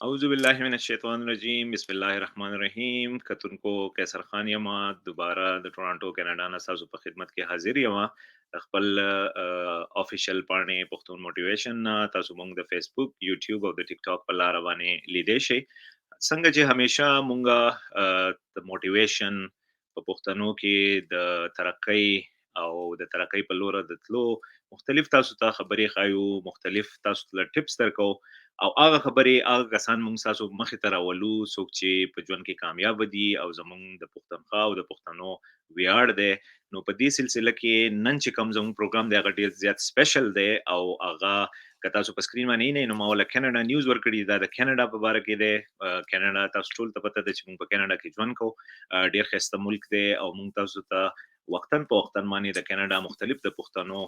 अऊज़ु बिल्लाहि मिनश्शैतानिर्रजीम बिस्मिल्लाहिर्रहमानिर्रहीम कतुनको कैसर खान यमा दोबारा द टोरंटो कनाडा ना सासु په خدمت کې حاضر یما خپل افیشل پاڼې پښتون موټیویشن تاسو مونږ د فیسبوک یوټیوب او د ټیک ټاک په لار باندې لیدې شي څنګه چې همیشه مونږه د موټیویشن په پښتنو کې د ترقۍ او د ترقۍ په لور د تلو مختلف تاسو ته خبرې خایو مختلف تاسو ته ټیپس درکو او هغه خبرې هغه کسان مونږ تاسو مخې ته راولو څوک چې په ژوند کې کامیاب دي او زمونږ د پښتونخوا او د پښتنو ویاړ دی نو په دې سلسله کې نن چې کوم زموږ پروګرام دی هغه ډیر زیات سپیشل دی او هغه که تاسو په سکرین باندې نه نو ما ول کینیډا نیوز ورکړي دا د کینیډا په اړه کې دی کینیډا تاسو ټول ته پته ده چې موږ په کینیډا کې ژوند کوو ډیر ښه ملک دی او موږ تاسو ته وختن په وختن باندې د کینیډا مختلف د پښتنو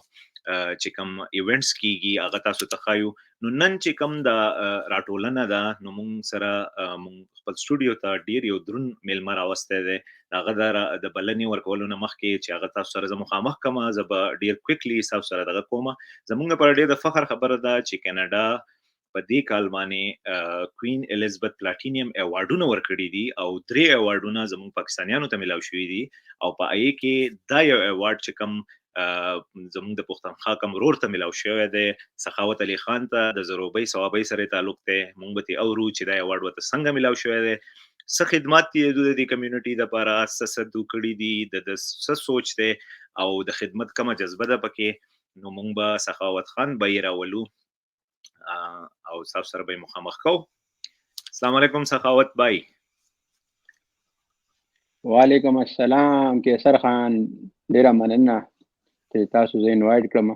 چې کوم ایونټس کیږي هغه تاسو ته خایو نو نن چې کوم د راټولنه ده نو موږ سره موږ خپل سټوډیو ته ډیر یو درون میلمه راوسته ده هغه د بلنې ورکولو نه مخکې چې هغه تاسو سره زموږ مخامخ کما زب ډیر کویکلی تاسو سره دغه کومه زموږ پر ډیر د فخر خبره ده چې کینیډا په دې کال باندې کوین الیزابت پلاټینیم ایوارډونه ورکړي دي او 3 ایوارډونه زموږ پاکستانیانو ته ملاو شوي دي او په ای کې دا یو ایوارډ چې کوم زموږ د پښتونخوا کوم رور ته ملاو شوی دی سخاوت علي خان ته د زروبۍ ثوابۍ سره تعلق دی مونږ به اورو چې دا ایوارډ وته څنګه ملاو شوی دی څه خدمات دي د دې کمیونټي د لپاره څه دوکړي دي د څه سوچ دی او د خدمت کومه جذبه ده پکې نو مونږ به سخاوت خان بیراولو او تاسو سره به مخامخ کو السلام علیکم سخاوت بای وعلیکم السلام کیسر خان ډیر مننه چې تاسو زه انوایټ کړم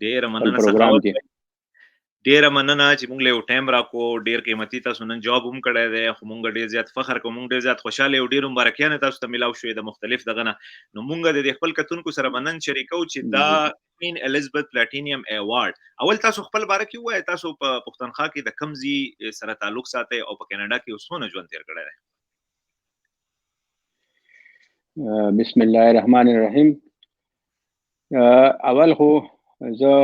ډیر مننه سخاوت ډیر مننه چې مونږ له ټایم راکو ډیر قیمتي تاسو نن جواب هم کړی دی خو مونږ ډیر زیات فخر کوم مونږ ډیر زیات خوشاله او ډیر مبارکیان تاسو ته ملاو شوې د مختلف دغه نه نو مونږ د خپل کتونکو سره منن شریکو چې دا کوین الیزابت پلاټینیم ایوارډ اول تاسو خپل باره کې وای تاسو په پښتونخوا کې د کمزي سره تعلق ساتي او په کینیډا کې اوسونه ژوند تیر کړی دی بسم الله الرحمن الرحیم اول خو زه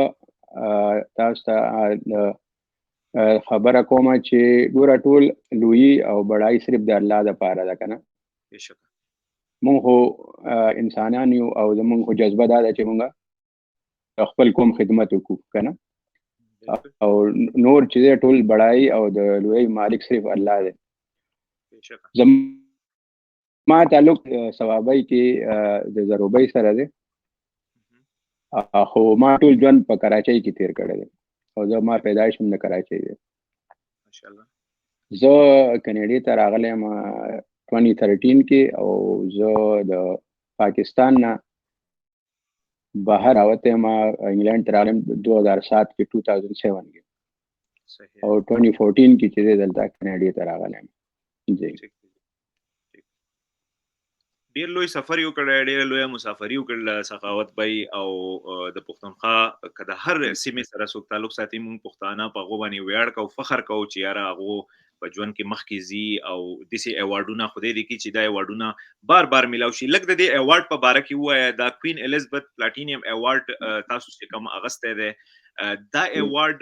تاسو ته خبره کوم چې ګوره ټول لوی او بڑای صرف د الله د پاره ده کنه مونږ خو انسانان یو او زمونږ خو جذبه ده چې مونږ خپل کوم خدمت وکړو کنه او نور چې ټول بڑای او د لوی مالک صرف الله دی ما تعلق ثوابای کې د زروبۍ سره دی خو ما ټول ژوند په کراچۍ کې تیر کړی دی او زه ما پیدایش هم د کراچۍ دی ماشاءالله زه کینیډا ته راغلم 2013 کې او زه د پاکستان نه بهر راوته ما انګلند ته راغلم 2007 کې 2007 کې او 2014 کې چې دلته کینیډا ته راغلم جی ډیر لوی سفر یو کړی ډیر لوی مسافر یو کړل سخاوت بای او د پښتونخوا کده هر سیمه سره سو تعلق ساتي مون پښتانه په غوبانی ویاړ کو فخر کو چې یاره هغه په ژوند کې مخ کې زی او دسی ایوارډونه خوده دي چې دا ایوارډونه بار بار ملاوي شي لکه د دې ایوارډ په باره کې وای دا کوین الیزابت پلاټینیم ایوارډ تاسو چې کوم اگست ده دا ایوارډ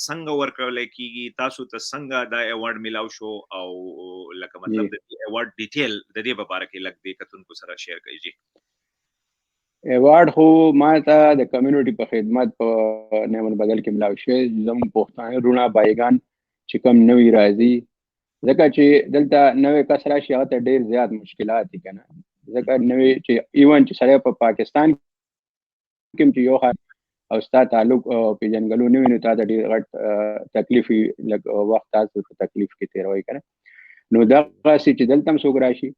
څنګه ورکول کیږي تاسو ته څنګه دا ایوارډ ملاو شو او لکه مطلب د ایوارډ ډیټیل د دې په اړه کې لګ دې کتونکو سره شیر کړئ ایوارډ خو ما ته د کمیونټي په خدمت په نعمت بدل کې ملاو شو زم پښتانه رونه بایگان چې کوم نوې راځي ځکه چې دلته نوې کس راشي هغه ته ډېر زیات مشکلات دي کنه ځکه نوې چې ایون چې سره په پاکستان کې چې یو او ستا تعلق پیژنګلو نه ویني تا د ډېر غټ تکلیف لګ وخت تاسو په تکلیف کې تیروي کنه نو دا غاسي چې دلته هم څوک راشي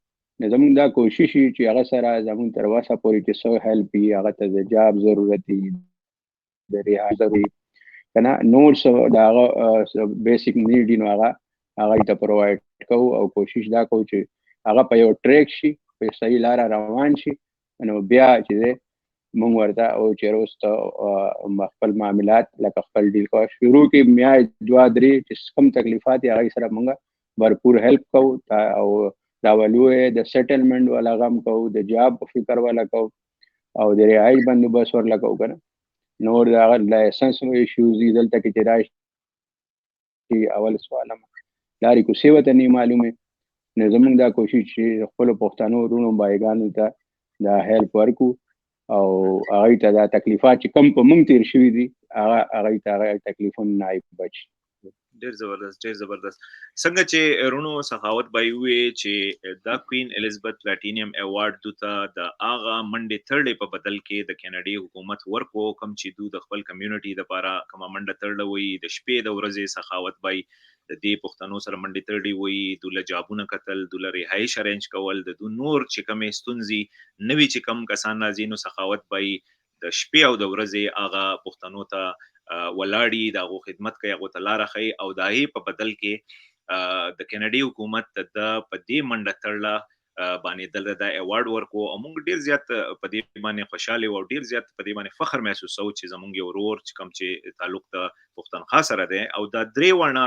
زموږ دا کوشش چې هغه سره زموږ تر واسه پورې چې سو هیلپ وي هغه ته د جاب ضرورت دي د ریاض ضروري کنه نور څه دا بیسیک نیډ نو هغه ته پرووایډ کوو او کوشش دا کوو چې هغه په یو ټریک شي په صحیح لار روان شي نو بیا چې مونږ ورته او چې روسته خپل معاملات لکه خپل ډیل کو شروع کې میا دوا درې چې کم تکلیفات هغه سره مونږ भरपूर हेल्प को او دا ولوه د سیټلمنٹ والا غم کو د جاب فکر والا کو او د رعایت بندوبست ورلا کو کنه نور دا لایسنس نو ایشوز دلته کې راشي اول سوال لارې کوڅې ورته نه معلومې. نو زموږ دا کوشش چې خپلو پښتنو وروڼو بایګانو ته دا هیلپ ورکو او هغوی ته دا تکلیفات چې کم په موږ تیر شوي دي هغوی ته هغه تکلیفونه نه بچ. ډیر زبردست ډیر زبردست. څنګه چې رونو سخاوت بای وې چې دا کوین الیزابت پلاټینیم ایوارډ دوته د اغه منډه ترډې په بدل کې د کینیډي حکومت ورکو کم چې دو د خپل کمیونټي د لپاره کومه منډه ترډه وې د شپې د ورځې سخاوت بای د دې پښتنو سره منډه ترډي وې دوله جابونه قتل دوله ریهایش ارنج کول د دو نور چې کمې ستونزې نوی چې کم کسان راځي نو سخاوت بای د شپې او د ورځې اغه پښتنو ته ولاړی د غو خدمت کوي غو تلاره خي او دای په بدل کې د کینیډي حکومت د په دې منډه تړله باندې د ایوارډ ورکو او موږ ډیر زیات په دې باندې خوشاله او ډیر زیات په دې باندې فخر محسوسو چې زمونږ یو ورور چې کم چې تعلق د پښتونخوا سره ده او دا درې ورنه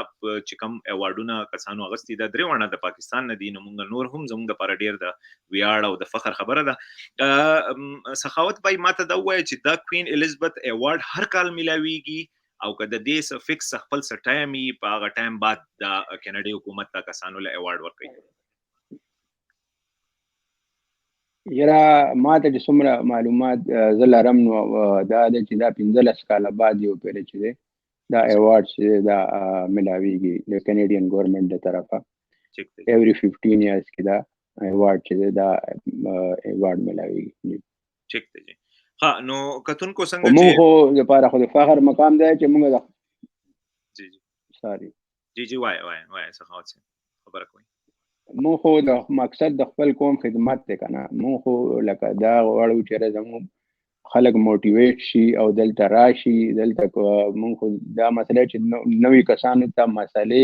چې کم ایوارډونه کسانو اغستی دا درې ورنه د پاکستان نه دي نو موږ نور هم زمونږ د لپاره ډیر د ویاړ او د فخر خبره ده. سخاوت بای ماته دا وایي چې دا کوین الیزابت ایوارډ هر کال ملاویږي او که د دې څه فکس خپل څه ټایم یې په هغه ټایم بعد د کینیډي حکومت ته کسانو له ایوارډ ورکوي. یاره ماته چې څومره معلومات زه لرم نو دا ده چې دا 15 کاله بعد یو پیره چې دی دا ایوارډ چې دا ملاویږي د کینیډین ګورنمنت د طرفه ایوری 15 ایئرز کې دا ایوارډ چې دی دا ایوارډ ملاویږي. ٹھیک دی جی. ها نو کتونکو څنګه چې موږ خو د لپاره خو د فخر مقام دی چې موږ جی جی ساري جی وای سخاوت خبره کوي مو خو د مقصد د خپل قوم خدمت دی کنه. مو خو لکه دا غواړو چې زموږ خلک موټیویټ شي او دلته راشي دلته مو خو دا مسله چې نوې کسانو ته مسلې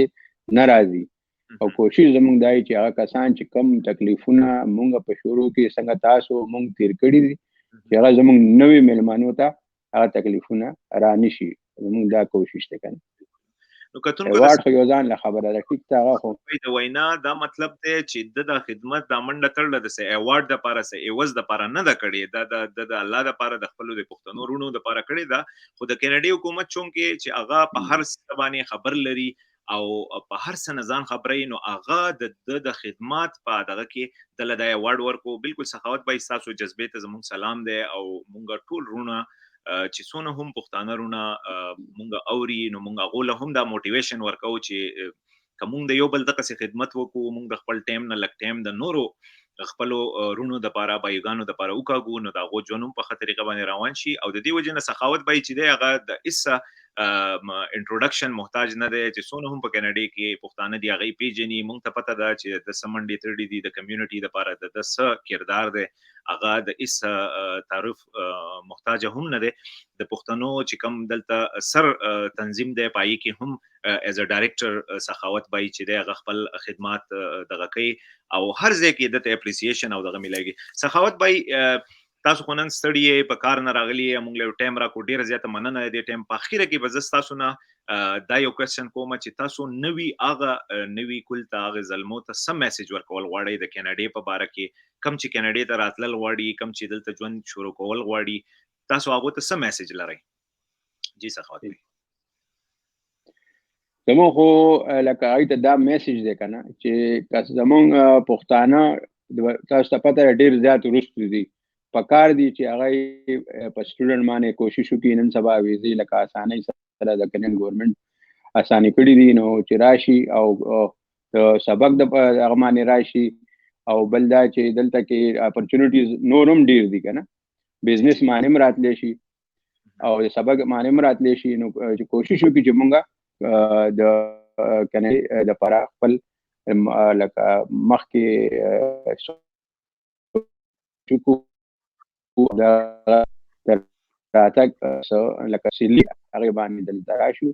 ناراضي او کوشش زموږ دای چې هغه کسان چې کم تکلیفونه مونږ په شروع کې څنګه تاسو مونږ تیر کړی دي چې هغه زموږ نوې ملمانو ته هغه تکلیفونه را نشي. زموږ دا کوشش دی کنه. نو کتونکو واټ یو ځان له خبره ده ټیک تا خو د وینا دا مطلب دی چې د خدمت د منډه تړل د سه ایوارډ د پاره سه ایواز د پاره نه د کړي د الله د پاره د خپل د پښتنو رونو د پاره کړي دا خو د کینیډي حکومت چون کې چې هغه په هر څه باندې خبر لري او په هر څه نزان خبرې نو هغه د خدمات په دغه کې د لدای ایوارډ ورکو بالکل سخاوت به تاسو جذبه ته زمون سلام دی او مونږ ټول رونه چې څونه هم پښتانه رونه مونږ اوري نو مونږ غوله هم دا موټیویشن ورکو چې کوم د یو بل دغه خدمت وکړو مونږ د خپل ټیم نه لک ټیم د نورو خپل رونو د پاره بایګانو د پاره وکاګو نو دا غو جنوم په خطرې باندې روان شي او د دې وجنه سخاوت بای چې دی هغه د اسه انټروډکشن محتاج نه دی چې څونه هم په کینیډا کې پښتانه دی هغه پیجنی مونږ ته پته ده چې د سمنډي ترډي دی د کمیونټي د پاره د څه کردار دی هغه د اسه تعارف محتاج هم نه دی د پښتنو چې کم دلته سر تنظیم دی پای کې هم as a director سخاوت بای چې د خپل خدمات دغه کوي او هر ځای کې د اپریسیشن او دغه ملایږي. سخاوت بای تاسو خو نن ستړي په کار نه راغلي موږ له ټایم را کو ډیر زیاته مننه د ټایم په اخیره کې بز تاسو نه دا یو کوېسچن کوم چې تاسو نوی اغه نوی کول تا اغه زلمو ته سم میسج ورکول غواړي د کینیډا په باره کې کم چې کینیډا ته راتلل غواړي کم چې دلته ژوند شروع کول غواړي تاسو هغه ته سم میسج لرئ. جی سخاوت بای زمون خو لکه ایت دا میسج دی کنه چې زمون پښتانه تاسو ته پته ډیر زیات ورستو دي پکار دي چې هغه په سټوډنټ باندې کوشش وکړي نن سبا ویزي لکه اسانه سره د کنن ګورنمنت اسانه کړی دي نو چې راشي او سبق د هغه باندې راشي او بل دا چې دلته کې اپورتونټیز نورم ډیر دي کنه بزنس باندې مراتلی شي او سبق باندې مراتلی شي نو چې کوشش وکړي چې مونږه د کنه د پر خپل لکه مخ کې چکو دا راتک لکه سلی هغه باندې دل دراشو.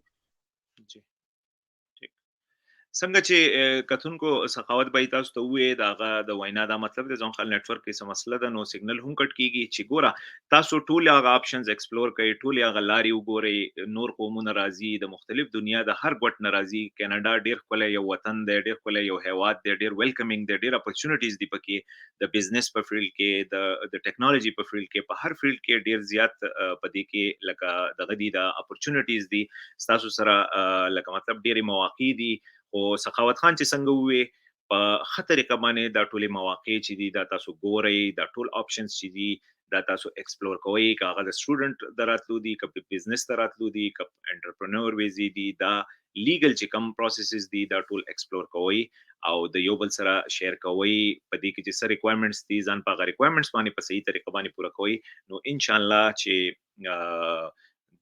څنګه چې کتونکو سخاوت بای تاسو ته وې داغه د وینا دا مطلب د ځون خل نتورک کې سم مسله ده نو سیګنل هم کټ کیږي چې ګوره تاسو ټول هغه آپشنز ایکسپلور کړئ ټول هغه لاري وګورئ نور قومونه راځي د مختلف دنیا د هر ګټ ناراضي کینیډا ډیر کله یو وطن دی ډیر کله یو هیواد دی ډیر ویلکمینګ دی ډیر اپورتونټیز دی پکې د بزنس په فیلډ کې د ټیکنالوژي په فیلډ کې په هر فیلډ کې ډیر زیات پدې کې لکه دغه دي د اپورتونټیز دي تاسو سره لکه مطلب ډیر مواقع دي خو سخاوت خان چې څنګه وې په خطر کمانه دا ټول مواقع چې دي دا تاسو ګورئ دا ټول آپشنز چې دي دا تاسو ایکسپلور کوئ کاغه د سټوډنټ دراتلو دي کپ بزنس دراتلو دي کپ انټرپرنور ویزي دي دا لیګل چې کم پروسیسز دي دا ټول ایکسپلور کوئ او د یو بل سره شیر کوئ په دې کې چې سره ریکوایرمنټس دي ځان په ریکوایرمنټس باندې په صحیح طریقه باندې پوره کوئ نو ان شاء الله چې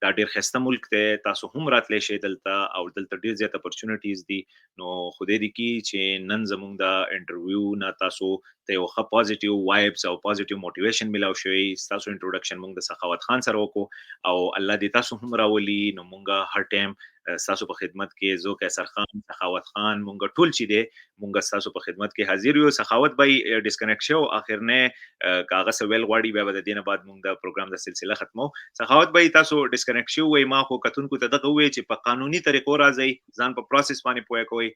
دا ډیر خسته ملک ته تاسو هم راتلی شئ دلته او دلته ډیر زیات اپورچونټیز دي نو خدای دې کی چې نن زموږ د انټرویو نه تاسو ته یو ښه پوزټیو وایبس او پوزټیو موټیویشن ملاو شوی تاسو انټروډکشن موږ د سخاوت خان سره وکړو او الله دې تاسو هم راولي نو موږ هر ټایم تاسو په خدمت کې زو قیصر خان سخاوت خان مونږ ټول چې دي مونږ تاسو په خدمت کې حاضر یو سخاوت بای ډیسکنیکټ شو اخر نه کاغذ ویل غواړي بیا د دینه بعد مونږ د پروګرام د سلسله ختمو سخاوت بای تاسو ډیسکنیکټ شو وای ما خو کتونکو ته دغه وای چې په قانوني طریقو راځي ځان په پروسس باندې پوهه کوي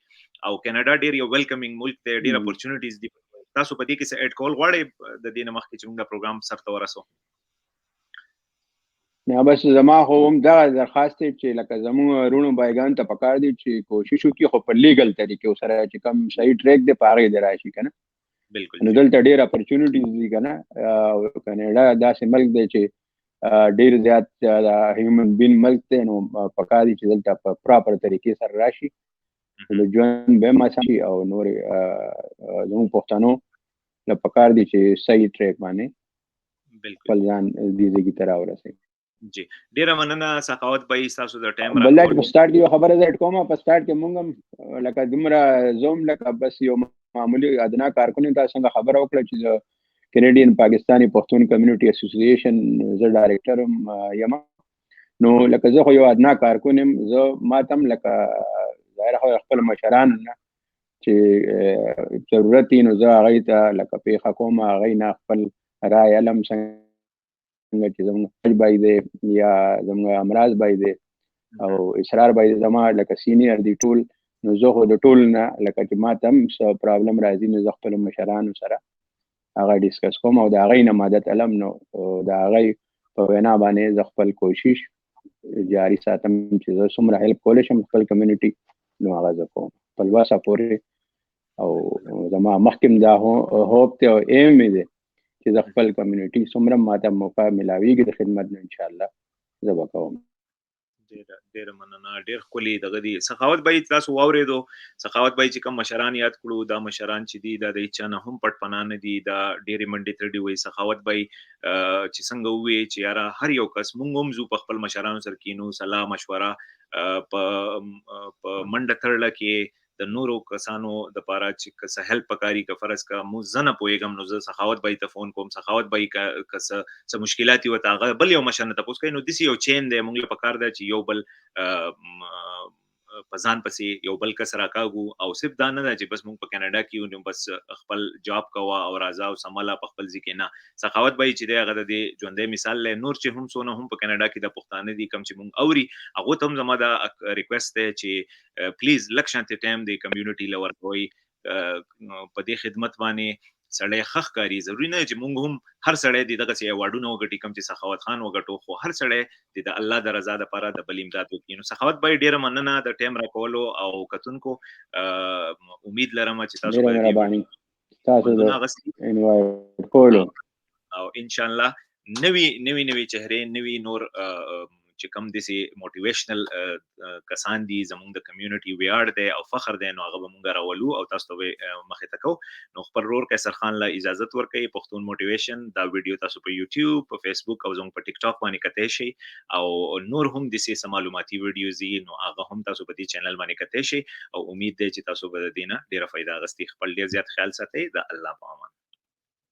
او کینیډا ډیر یو ویلکمینګ ملک ته ډیر اپورچونټیز دي تاسو په دې کې څه اډ کول غواړي د دینه مخکې چې موږ د پروګرام سره ورسو نه بس زما خو هم دا درخواست چې لکه زموږ رونو بایګان ته پکار دي چې کوشش وکړي خو په لیګل طریقې سره چې کم صحیح ټریک دی پاره دی راشي کنه بالکل نو دلته ډیر اپورچونټیز دي کنه او کینیډا داسې ملک دی چې ډیر زیات هیومن بین ملک دی نو پکار دي چې دلته په پراپر طریقې سره راشي د ژوند به ماشي او نور زموږ پښتنو له پکار دي چې صحیح ټریک باندې بالکل ځان دې ځای ته راورسي جی ډیره مننه سخاوت بای تاسو د ټایم بل په سٹارټ کې خبره زه کومه په سٹارټ کې مونږ لکه دمره زوم لکه بس یو معمولی ادنا کارکون تاسو څنګه خبره وکړه چې کینیډین پاکستانی پښتون کمیونټي اسوسییشن زه ډایریکټر یم نو لکه زه خو یو ادنا کارکون زه ماتم لکه ظاهر خو خپل مشران نه چې ضرورت نو زه هغه ته لکه په حکومت هغه نه خپل رائے علم څنګه چې زموږ بای دی یا زموږ امراض بای دی او اسرار بای زما لکه سینیئر دی ټول نو زه خو د ټول نه لکه چې ما ته هم څه پرابلم راځي نو زه خپل مشرانو سره هغه ډیسکس کوم او د هغې نه مدد علم نو د هغې په وینا باندې زه خپل کوشش جاري ساتم چې زه څومره هیلپ کولی شم خپل کمیونټي نو هغه زه کوم خپل وسه پورې او زما مخکې دا هوپ دی او ایم مې دی چې د خپل کمیونټي څومره ماته موقع ملاویږي د خدمت نه ان شاء الله زه به کوم ډیر مننه ډیر خولي دغه دي سخاوت بای تاسو واورېدو سخاوت بای چې کوم مشران یاد کړو دا مشران چې دي دا د چانه هم پټ پنان دي دا ډیر منډي تر دی وي سخاوت بای چې څنګه وي چې یاره هر یو کس مونږ هم زو په خپل مشرانو سره کینو صلاح مشوره په منډه ترله کې د نورو کسانو د پاره چې کس هیلپ پکاري که فرض کا مو زنه پويګم نو زه سخاوت بای ته فون کوم سخاوت بای کا کس څه مشکلات وي تاغه بل یو مشنه تاسو کوي نو دسی یو چین دی موږ په کار دی چې یو بل پزان پسې یو بل کس راکاغو او صرف دا نه چې بس موږ په کینیډا کې یو بس خپل جاب کوا او راځه او سماله په خپل ځکه نه سخاوت بای چې دی هغه د ژوندې مثال له نور چې هم سونه هم په کینیډا کې د پښتانه دي کم چې موږ اوري هغه ته هم زما دا ریکوست دی چې پلیز لکشانت ټایم دی کمیونټي لور کوي په دې خدمت باندې سړی خخ کاری ضروری نه چې مونږ هم هر سړی د دغه سی واډونو وګټي کم چې سخاوت خان وګټو خو هر سړی د الله د رضا لپاره د بل امداد وکړي نو سخاوت بای ډیره مننه د ټایم راکولو او کتونکو امید لرم چې تاسو ډیره مهرباني تاسو د انوایټ کولو او ان شاء الله نوی چهره نوی نور چې کم دسي موټیویشنل کسان دي زموږ د کمیونټي ویاړ دی او فخر دی نو هغه مونږ راولو او تاسو ته مخه تکو نو خپل رور قیصر خان لا اجازه ورکړي پښتون موټیویشن دا ویډیو تاسو په یوټیوب په فیسبوک او زموږ په ټیک ټاک باندې کته شي او نور هم دسي معلوماتي ویډیوز دي نو هغه هم تاسو په دې چینل باندې کته شي او امید دی چې تاسو به د دینه ډیره فائدہ غستې خپل ډیر زیات خیال ساتئ د الله په امان